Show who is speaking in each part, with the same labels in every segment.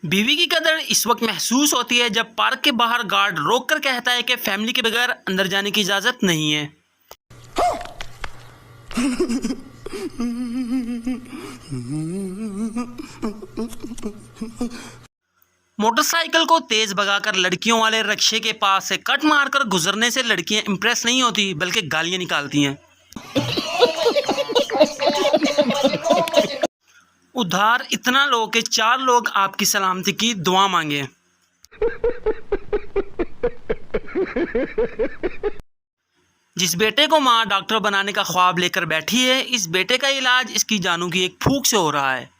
Speaker 1: बीवी की कदर इस वक्त महसूस होती है जब पार्क के बाहर गार्ड रोककर कहता है कि फैमिली के बगैर अंदर जाने की इजाज़त नहीं है। मोटरसाइकिल को तेज भगाकर लड़कियों वाले रिक्शे के पास से कट मारकर गुजरने से लड़कियां इंप्रेस नहीं होती बल्कि गालियां निकालती हैं। उधार इतना लो कि 4 लोग आपकी सलामती की दुआ मांगे। जिस बेटे को माँ डॉक्टर बनाने का ख्वाब लेकर बैठी है, इस बेटे का इलाज इसकी जानू की एक फूंक से हो रहा है।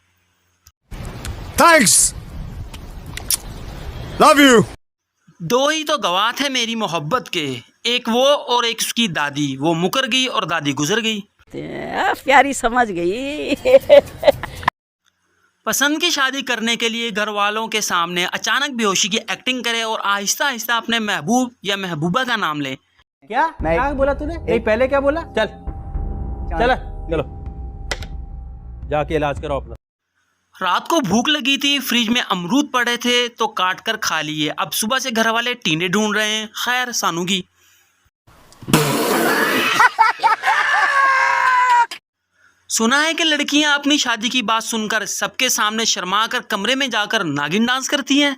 Speaker 2: Thanks, love you.
Speaker 1: 2 ही तो गवाह थे मेरी मोहब्बत के, एक वो और एक उसकी दादी। वो मुकर गई और दादी गुजर गई।
Speaker 3: प्यारी समझ गई।
Speaker 1: पसंद की शादी करने के लिए घर वालों के सामने अचानक बेहोशी की एक्टिंग करे और आहिस्ता आहिस्ता अपने महबूब या महबूबा का नाम ले।
Speaker 4: क्या बोला तूने? नहीं, पहले क्या बोला? चल चलो जाके इलाज करो अपना।
Speaker 1: रात को भूख लगी थी, फ्रिज में अमरूद पड़े थे तो काट कर खा लिए। अब सुबह से घर वाले टींडे ढूंढ रहे हैं। खैर सानू की। सुना है कि लड़कियां अपनी शादी की बात सुनकर सबके सामने शर्मा कर कमरे में जाकर नागिन डांस करती हैं।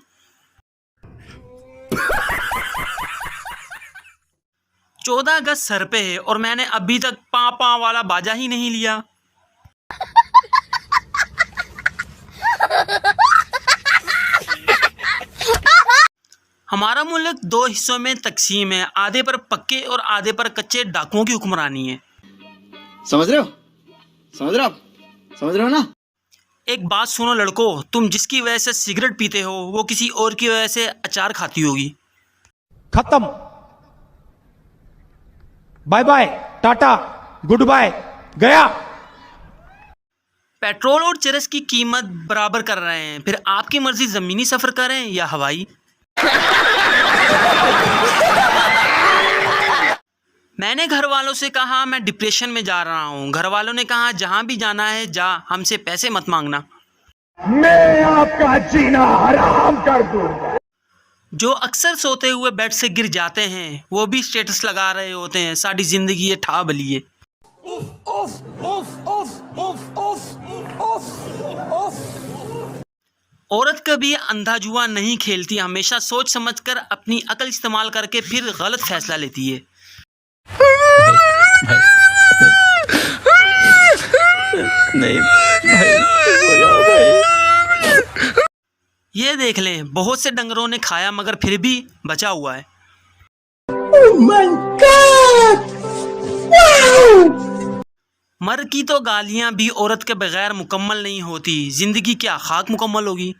Speaker 1: 14 अगस्त सर पे है और मैंने अभी तक पाँ वाला बाजा ही नहीं लिया। हमारा मुल्क 2 हिस्सों में तकसीम है, आधे पर पक्के और आधे पर कच्चे डाकुओं की हुक्मरानी है।
Speaker 5: समझ रहे हो ना?
Speaker 1: एक बात सुनो लड़कों, तुम जिसकी वजह से सिगरेट पीते हो वो किसी और की वजह से अचार खाती होगी।
Speaker 6: खत्म, bye bye, tata, goodbye, गया।
Speaker 1: पेट्रोल और चरस की कीमत बराबर कर रहे हैं, फिर आपकी मर्जी ज़मीनी सफ़र करें या हवाई। मैंने घर वालों से कहा मैं डिप्रेशन में जा रहा हूँ। घर वालों ने कहा जहाँ भी जाना है जा, हमसे पैसे मत मांगना।
Speaker 6: मैं आपका जीना हराम कर दूंगा।
Speaker 1: जो अक्सर सोते हुए बेड से गिर जाते हैं वो भी स्टेटस लगा रहे होते हैं, साड़ी जिंदगी ये ठा बलिए। औरत कभी अंधा जुआ नहीं खेलती, हमेशा सोच समझकर अपनी अकल इस्तेमाल करके फिर गलत फैसला लेती है।
Speaker 4: नहीं भाई।
Speaker 1: ये देख लें, बहुत से डंगरों ने खाया मगर फिर भी बचा हुआ है। मर्द की तो गालियां भी औरत के बगैर मुकम्मल नहीं होती। जिंदगी क्या खाक मुकम्मल होगी।